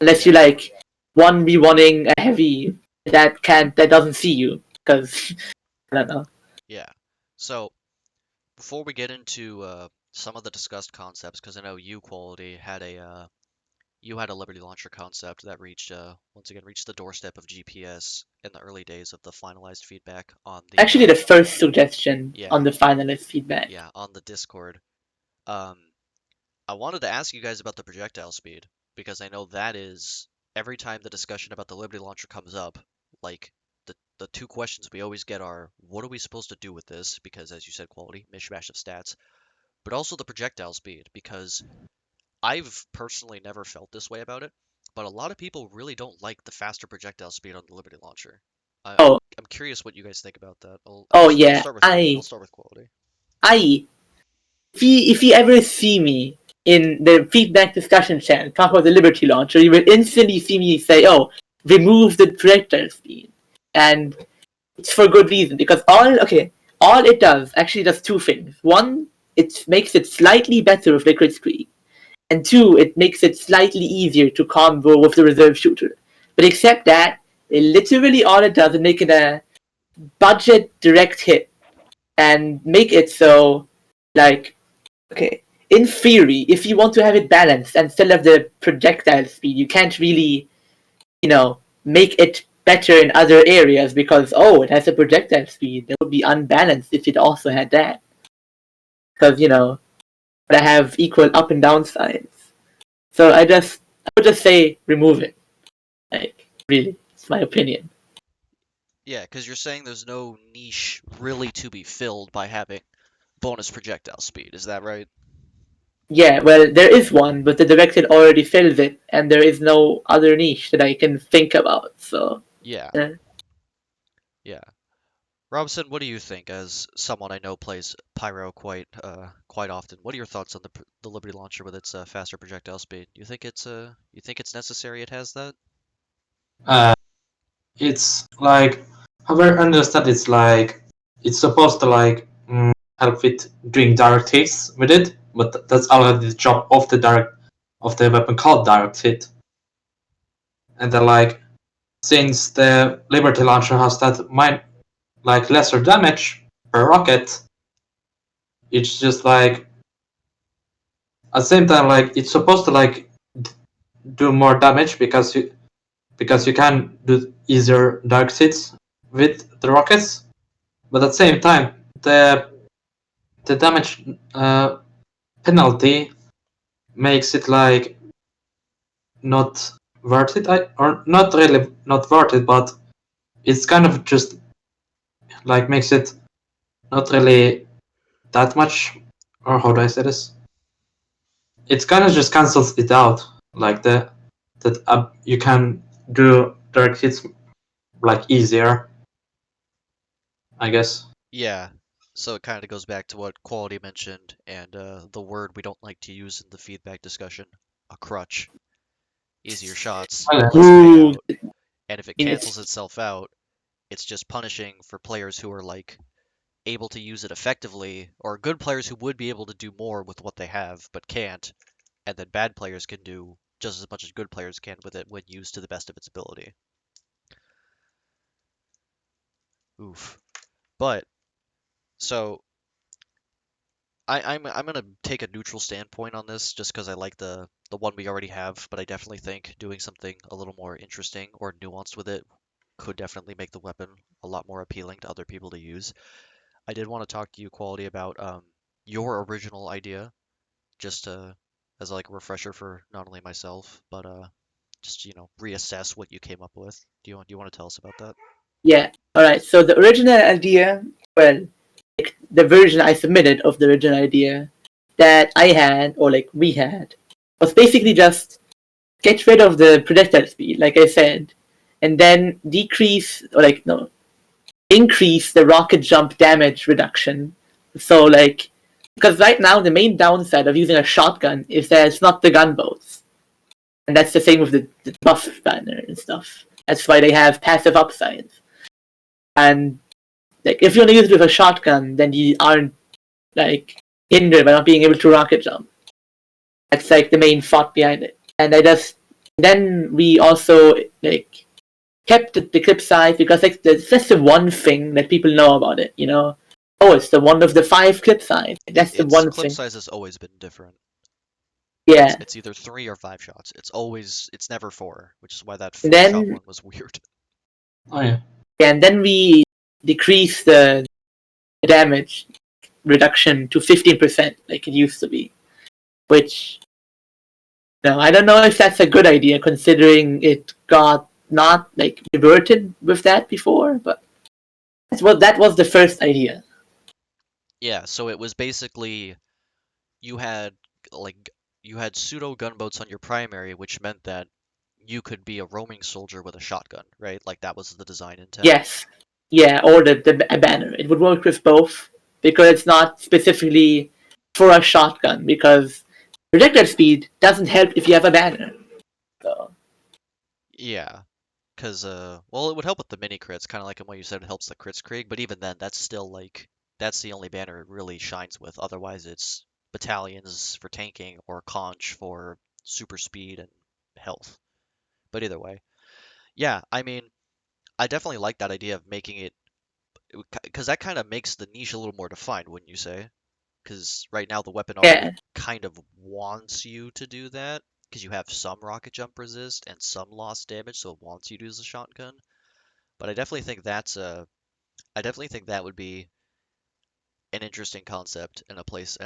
unless you like 1v1ing a heavy that doesn't see you because I don't know. Yeah. So before we get into some of the discussed concepts, because I know you quality had a Liberty Launcher concept that once again reached the doorstep of GPS in the early days of the finalized feedback on the Actually, the first suggestion yeah, on the finalist feedback. yeah, on the Discord. I wanted to ask you guys about the projectile speed because I know that is every time the discussion about the Liberty Launcher comes up, like the 2 questions we always get are what are we supposed to do with this? Because as you said, quality, mishmash of stats, but also the projectile speed because I've personally never felt this way about it, but a lot of people really don't like the faster projectile speed on the Liberty Launcher. Oh, I'm curious what you guys think about that. oh yeah, I'll start with quality. If you ever see me in the feedback discussion channel talk about the Liberty Launcher, you will instantly see me say, "Oh, remove the projectile speed," and it's for good reason because all it does actually does 2 things. One, it makes it slightly better with Liquid Screen, and 2, it makes it slightly easier to combo with the reserve shooter. But except that, literally all it does is make it a budget direct hit and make it so, like, okay, in theory, if you want to have it balanced and still have the projectile speed, you can't really, make it better in other areas because, it has a projectile speed. That would be unbalanced if it also had that. Because, I have equal up and down sides. So I would just say remove it. Like, really, it's my opinion. Yeah, because you're saying there's no niche really to be filled by having bonus projectile speed. Is that right? Yeah, well, there is one, but the directed already fills it, and there is no other niche that I can think about. So Yeah. Yeah. Robinson, what do you think? As someone I know plays Pyro quite often, what are your thoughts on the Liberty Launcher with its faster projectile speed? You think it's necessary? It has that? It's like, however, I understand it's like it's supposed to like help with doing direct hits with it, but that's already the job of the weapon called direct hit. And then like, since the Liberty Launcher has that lesser damage per rocket, it's just like at the same time like it's supposed to like do more damage because you can do easier direct hits with the rockets, but at the same time the damage penalty makes it like not worth it, or not really not worth it, but it's kind of just like makes it not really that much, or how do I say this? It kind of just cancels it out, like that you can do direct hits like easier, I guess. Yeah, so it kind of goes back to what Quality mentioned, and the word we don't like to use in the feedback discussion, a crutch. Easier shots, Oh, yeah. less Ooh, payout, and if it cancels itself out, it's just punishing for players who are like able to use it effectively, or good players who would be able to do more with what they have but can't, and then bad players can do just as much as good players can with it when used to the best of its ability. Oof. But so I'm gonna take a neutral standpoint on this just because I like the one we already have, but I definitely think doing something a little more interesting or nuanced with it could definitely make the weapon a lot more appealing to other people to use. I did want to talk to you, Quality, about your original idea, just as like a refresher for not only myself, but just reassess what you came up with. Do you want to tell us about that? yeah. All right. So the original idea, well, like the version I submitted of the original idea that I had, or like we had, was basically just get rid of the projectile speed, like I said, and then decrease, or like, no, increase the rocket jump damage reduction. So like, because right now the main downside of using a shotgun is that it's not the gunboats, and that's the same with the buff banner and stuff. That's why they have passive upsides. And like, if you only use it with a shotgun, then you aren't like hindered by not being able to rocket jump. That's like the main thought behind it. And then we also like kept the clip size because like that's the one thing that people know about it. Oh, it's the one of the 5 clip size. That's the Its one clip thing. size has always been different. Yeah. It's either 3 or 5 shots. It's never 4, which is why that And 4-shot then one was weird. Oh yeah. and then we decrease the damage reduction to 15%, like it used to be. Which, no, I don't know if that's a good idea considering it got not like reverted with that before, but that was the first idea. Yeah, so it was basically you had you had pseudo gunboats on your primary, which meant that you could be a roaming soldier with a shotgun, right? Like that was the design intent. Yes. Yeah, or the banner. It would work with both because it's not specifically for a shotgun because projectile speed doesn't help if you have a banner. So Yeah, because well, it would help with the mini crits, kind of like in what you said, it helps the crits Krieg, but even then, that's still like that's the only banner it really shines with. Otherwise, it's battalions for tanking or conch for super speed and health. But either way, yeah, I mean, I definitely like that idea of making it because that kind of makes the niche a little more defined, wouldn't you say? Because right now the weapon yeah, already kind of wants you to do that because you have some rocket jump resist and some lost damage, so it wants you to use a shotgun. But I definitely think that would be an interesting concept and a place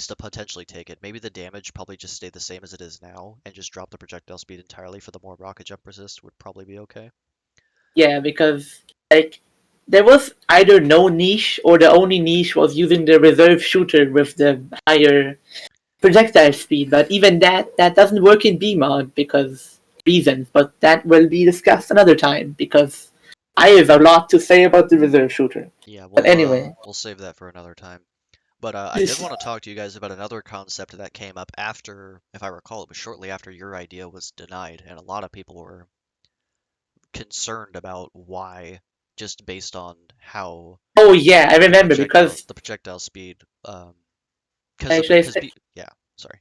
to potentially take it. Maybe the damage probably just stay the same as it is now and just drop the projectile speed entirely for the more rocket jump resist would probably be okay. yeah, because like there was either no niche or the only niche was using the reserve shooter with the higher projectile speed, but even that doesn't work in BMod because reasons, but that will be discussed another time because I have a lot to say about the reserve shooter. Yeah, But anyway, we'll save that for another time. But I did want to talk to you guys about another concept that came up after, if I recall, it was shortly after your idea was denied, and a lot of people were concerned about why, just based on how oh yeah, I remember because the projectile speed Actually, I said, yeah, sorry.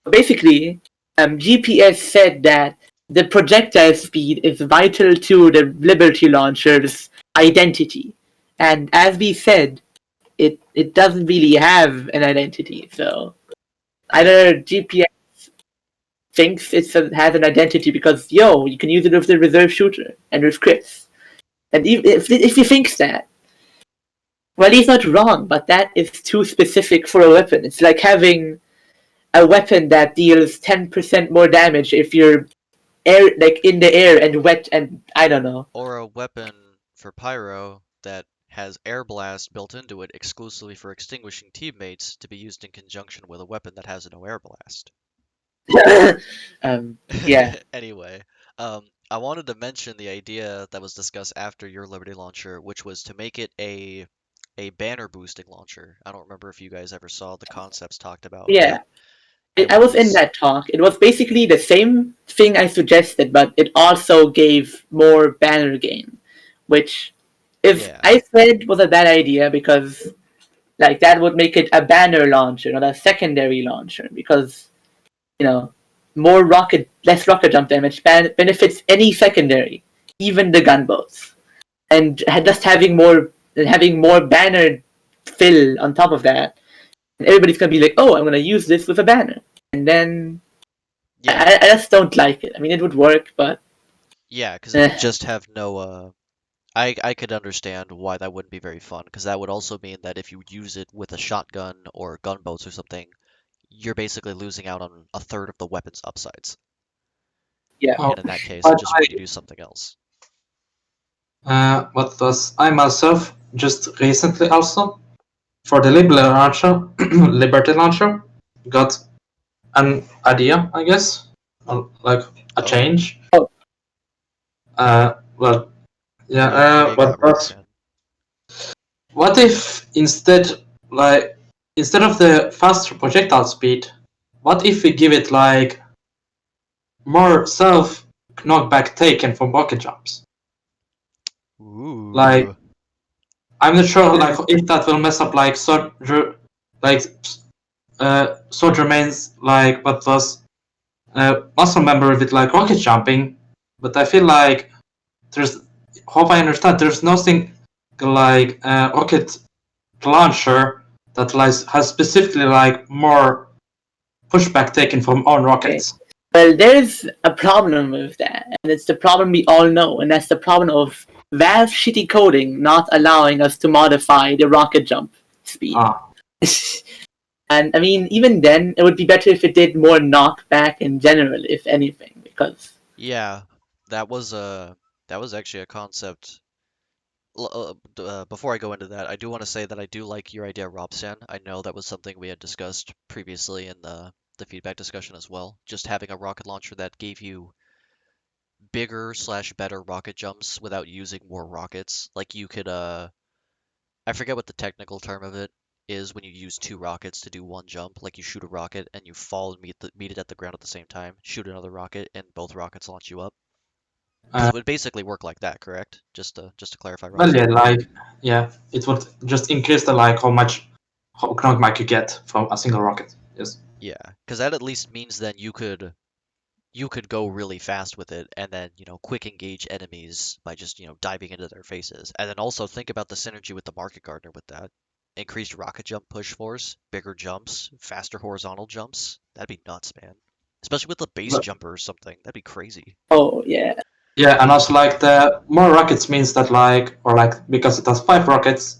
basically, GPS said that the projectile speed is vital to the Liberty Launcher's identity. And as we said, it doesn't really have an identity. So either GPS thinks it has an identity because, you can use it with the reserve shooter and with crits. And if he thinks that, well, he's not wrong, but that is too specific for a weapon. It's like having a weapon that deals 10% more damage if you're in the air and wet and I don't know. Or a weapon for pyro that has air blast built into it exclusively for extinguishing teammates to be used in conjunction with a weapon that has no air blast. Yeah. Anyway, I wanted to mention the idea that was discussed after your Liberty Launcher, which was to make it a banner boosting launcher. I don't remember if you guys ever saw the concepts talked about, Yeah. but it I was in was that talk. It was basically the same thing I suggested, but it also gave more banner gain, which, if yeah, I said was a bad idea because like that would make it a banner launcher, not a secondary launcher, because less rocket jump damage benefits any secondary, even the gunboats, and just having more banner fill on top of that, and everybody's gonna be like, oh, I'm gonna use this with a banner, and then yeah, I just don't like it. I mean, it would work, but yeah, because it would just have no I could understand why that wouldn't be very fun, because that would also mean that if you use it with a shotgun or gunboats or something, you're basically losing out on a third of the weapon's upsides. yeah. Oh, And in that case, by I the just want to way, do something else. what was I myself just recently also for the Liberty Launcher, Liberty Launcher, got an idea, I guess, like a Oh, change. Oh, Well, yeah. what do you What got, was? Roxanne? What if instead of the faster projectile speed, what if we give it like more self knockback taken from rocket jumps? Like Ooh. I'm not sure like if that will mess up like like soldier mains like what was muscle memory with like rocket jumping, but I feel like there's hope I understand there's nothing like rocket launcher that has specifically like more pushback taken from on okay. rockets. Well, there's a problem with that, and it's the problem we all know, and that's the problem of Valve's shitty coding not allowing us to modify the rocket jump speed. Ah, And I mean, even then, it would be better if it did more knockback in general, if anything, because Yeah, that was actually a concept. Before I go into that, I do want to say that I do like your idea, Robson. I know that was something we had discussed previously in the feedback discussion as well. Just having a rocket launcher that gave you bigger slash better rocket jumps without using more rockets. Like you could I forget what the technical term of it is when you use two rockets to do one jump. Like you shoot a rocket and you fall and meet it at the ground at the same time. Shoot another rocket and both rockets launch you up. Because uh, it would basically work like that, correct? Just to clarify, well, Robson. yeah, it would just increase the like how knockback you get from a single rocket. Yes. Yeah, because that at least means then you could go really fast with it and then, quick engage enemies by just, diving into their faces. And then also think about the synergy with the Market Gardener with that. Increased rocket jump push force, bigger jumps, faster horizontal jumps. That'd be nuts, man. Especially with the base But, jumper or something. That'd be crazy. oh yeah, yeah, and also like the more rockets means that because it has 5 rockets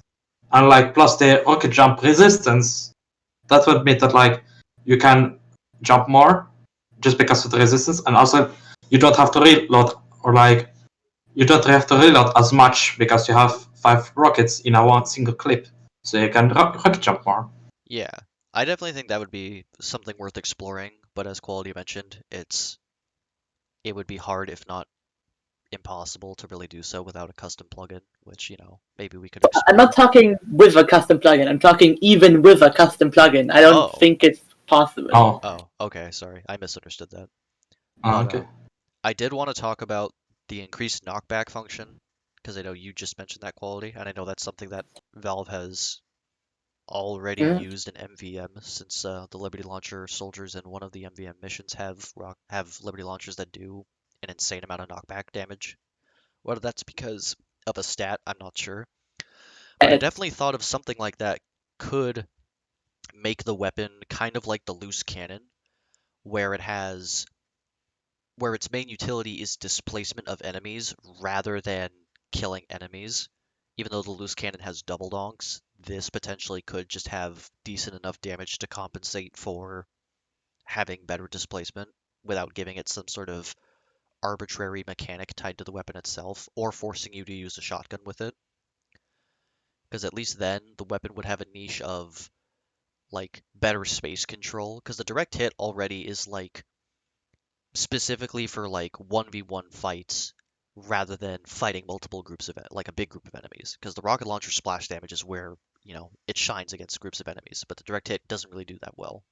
and like plus the rocket jump resistance, that would mean that like you can jump more just because of the resistance, and also you don't have to reload or like you don't have to reload as much because you have 5 rockets in a one single clip, so you can rocket jump more. Yeah, I definitely think that would be something worth exploring, but as Quality mentioned, it would be hard if not impossible to really do so without a custom plugin, which, maybe we could I'm not explore. talking with a custom plugin. I'm talking even with a custom plugin. I don't Oh, think it's possible. Oh, oh, okay, sorry. I misunderstood that. oh, But okay. I did want to talk about the increased knockback function because I know you just mentioned that quality, and I know that's something that Valve has already Mm. used an MVM, since the Liberty Launcher soldiers in one of the MVM missions have Liberty Launchers that do an insane amount of knockback damage. Whether that's because of a stat, I'm not sure. But I Uh, definitely thought of something like that could make the weapon kind of like the loose cannon, where where its main utility is displacement of enemies rather than killing enemies. Even though the loose cannon has double donks, this potentially could just have decent enough damage to compensate for having better displacement without giving it some sort of arbitrary mechanic tied to the weapon itself, or forcing you to use a shotgun with it. Because at least then the weapon would have a niche of like better space control, because the direct hit already is like specifically for like 1v1 fights rather than fighting multiple groups of like a big group of enemies, because the rocket launcher splash damage is where it shines against groups of enemies, but the direct hit doesn't really do that well.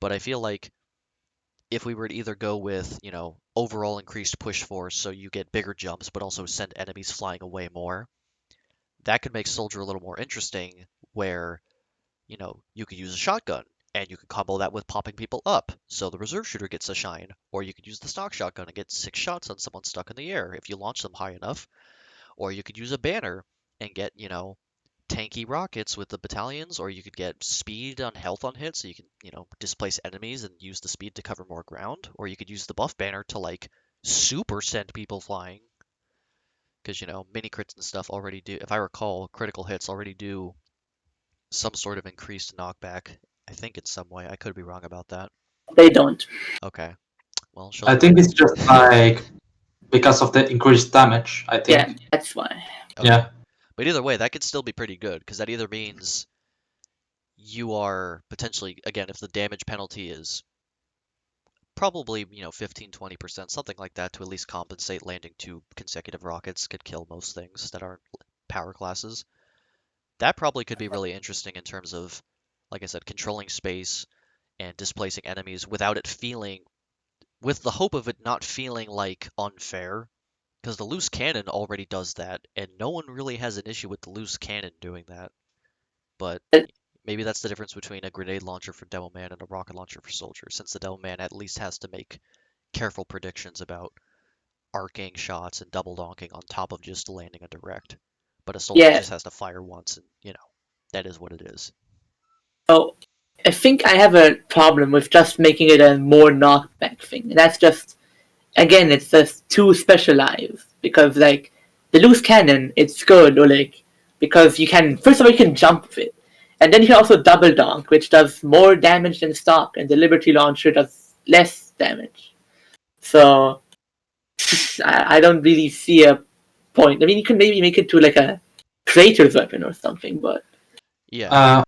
But I feel like if we were to either go with overall increased push force, so you get bigger jumps but also send enemies flying away more, that could make soldier a little more interesting, where you could use a shotgun and you could combo that with popping people up, so the reserve shooter gets a shine, or you could use the stock shotgun and get 6 shots on someone stuck in the air if you launch them high enough, or you could use a banner and get, tanky rockets with the battalions, or you could get speed on health on hit, so you can, displace enemies and use the speed to cover more ground, or you could use the buff banner to like super send people flying, because mini crits and stuff already do, if I recall, critical hits already do some sort of increased knockback. I think in some way. I could be wrong about that. they don't. Okay. Well, show I them think right. it's just like because of the increased damage, I Yeah, think. that's why. Okay. Yeah. But either way, that could still be pretty good, because that either means you are potentially, again, if the damage penalty is probably, 15, 20%, something like that, to at least compensate, landing 2 consecutive rockets could kill most things that aren't power classes. That probably could be really interesting in terms of, like I said, controlling space and displacing enemies without it feeling, with the hope of it not feeling like unfair, because the loose cannon already does that, and no one really has an issue with the loose cannon doing that. But Uh, maybe that's the difference between a grenade launcher for Devil Man and a rocket launcher for Soldier, since the Devil Man at least has to make careful predictions about arcing shots and double donking on top of just landing a direct. But a Soldier Yeah. just has to fire once, and that is what it is. Oh, I think I have a problem with just making it a more knockback thing. And that's just, again, it's just too specialized. Because, like, the loose cannon, it's good, or like, because you can, first of all, you can jump with it. And then you can also double donk, which does more damage than stock, and the Liberty Launcher does less damage. So, I don't really see a point. I mean, you can maybe make it to, like, a traitor's weapon or something, but. Yeah.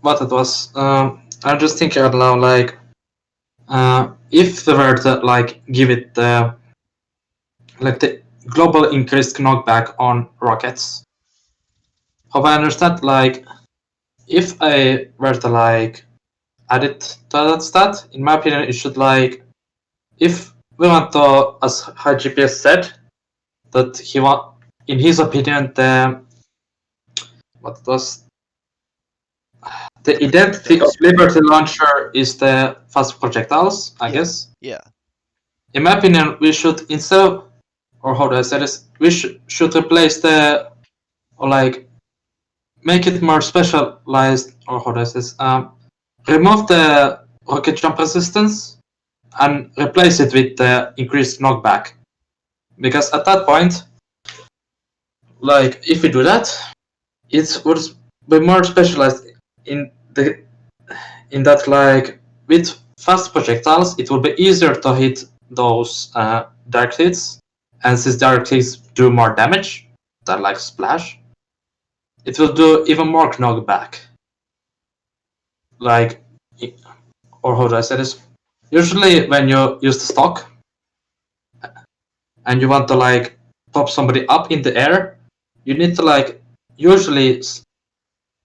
What it was, I'm just thinking out loud, like, if they were to like give it the global increased knockback on rockets, how I understand, like, if I were to like add it to that stat, in my opinion, it should like, if we want to, as HiGPS said, that he want, in his opinion, the identity of Liberty Launcher is the fast projectiles, I guess. Yeah. In my opinion, we should, instead of, or how do I say this, we should replace or like make it more specialized, or how do I say this, remove the rocket jump resistance and replace it with the increased knockback. Because at that point, like, if we do that, it would be more specialized in that, like, with fast projectiles, it will be easier to hit those direct hits, and since direct hits do more damage than like splash, it will do even more knockback. Like, or how do I say this? Usually, when you use the stock and you want to like pop somebody up in the air, you need to like usually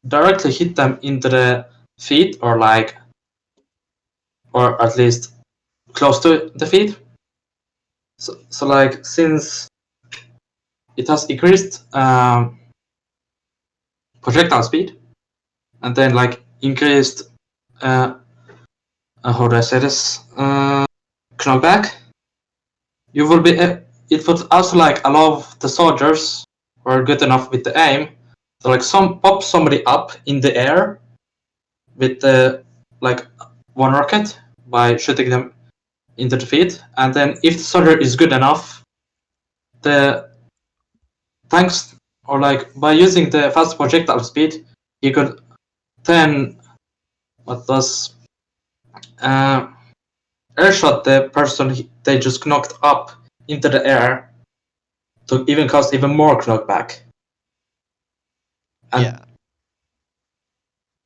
directly hit them into the feet, or like, or at least close to the feet. So like, since it has increased projectile speed, and then like increased how do I say this knockback, you will be it would also like allow the soldiers who are good enough with the aim to like pop somebody up in the air with the like one rocket by shooting them into the feet, and then if the soldier is good enough, the thanks or like by using the fast projectile speed, he could then what does airshot the person they just knocked up into the air to even cause even more knockback. And, Yeah.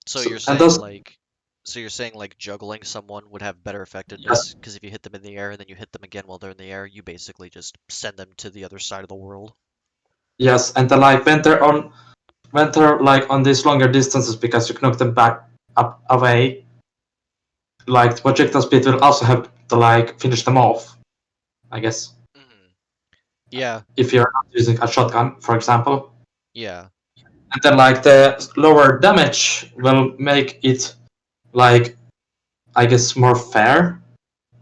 So you're and saying those like, so you're saying like juggling someone would have better yes, effectiveness because if you hit them in the air and then you hit them again while they're in the air, you basically just send them to the other side of the world. yes, and the, like when they're like on these longer distances because you knock them back up away, like the projectile speed will also have to like finish them off, I guess. Hmm. Yeah, If you're not using a shotgun, for example. yeah, And then like the lower damage will make it like I guess more fair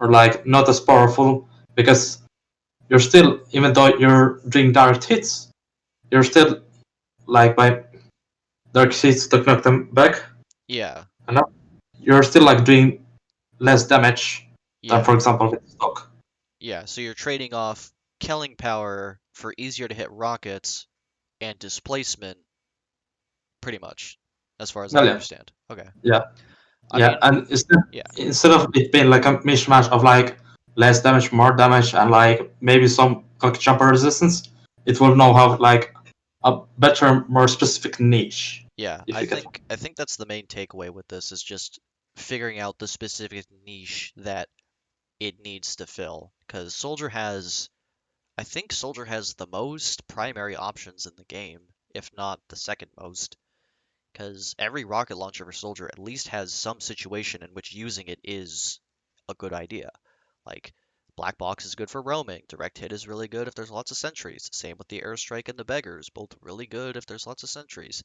or like not as powerful because you're still even though you're doing direct hits, you're still like by direct hits to knock them back yeah, and up, you're still like doing less damage than for yeah, example with stock. yeah. So you're trading off killing power for easier to hit rockets and displacement, pretty much, as far as I Well yeah. understand. Okay. Yeah. I Yeah. mean, And yeah, instead of it being like a mishmash of like less damage, more damage and like maybe some like jumper resistance, it will now have like a better, more specific niche. yeah. If I you get think I think that's the main takeaway with this is just figuring out the specific niche that it needs to fill. Because I think Soldier has the most primary options in the game, if not the second most. Because every rocket launcher for Soldier at least has some situation in which using it is a good idea. Like, Black Box is good for roaming, Direct Hit is really good if there's lots of sentries. Same with the Airstrike and the Beggars, both really good if there's lots of sentries.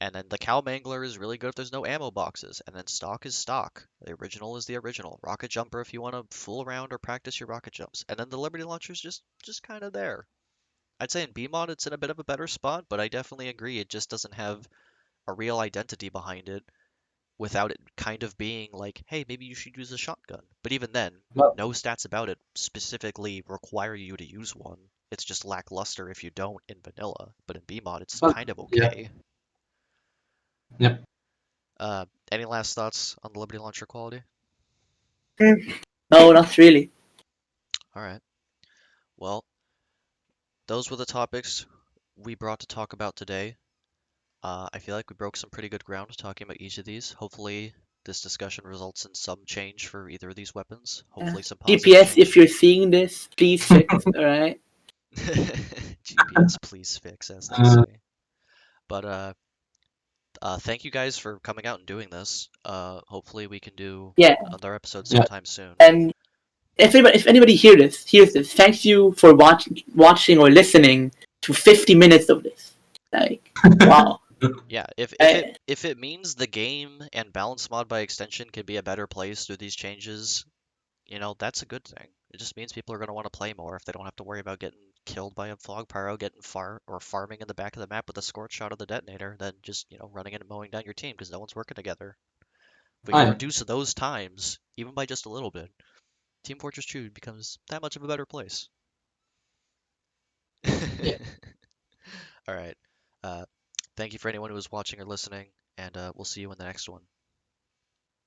And then the Cow Mangler is really good if there's no ammo boxes. And then stock is stock. The original is the original. Rocket Jumper if you want to fool around or practice your rocket jumps. And then the Liberty Launcher is just kind of there. I'd say in BMod it's in a bit of a better spot, but I definitely agree it just doesn't have a real identity behind it without it kind of being like, hey, maybe you should use a shotgun. But even then, well, no stats about it specifically require you to use one. It's just lackluster if you don't in vanilla, but in BMod it's well kind of yeah. okay. Yep. Any last thoughts on the Liberty Launcher quality? No, not really. All right. Well, those were the topics we brought to talk about today. I feel like we broke some pretty good ground talking about each of these. Hopefully, this discussion results in some change for either of these weapons. Hopefully, some positive GPS, if change. you're seeing this, please fix. All right. GPS, please fix, as they Uh, say. But thank you guys for coming out and doing this. Hopefully, we can do Yeah, another episode yeah. sometime soon. and if anybody hears this, thank you for watching or listening to 50 minutes of this. Like, wow. Yeah, if I, it means the game and balance mod by extension can be a better place through these changes, that's a good thing. It just means people are going to want to play more if they don't have to worry about getting killed by a Flog Pyro, getting farming in the back of the map with a scorch shot of the detonator, than just, running in and mowing down your team because no one's working together. If we can Hi. reduce those times, even by just a little bit, Team Fortress 2 becomes that much of a better place. Yeah. All right. Uh, thank you for anyone who was watching or listening, and we'll see you in the next one.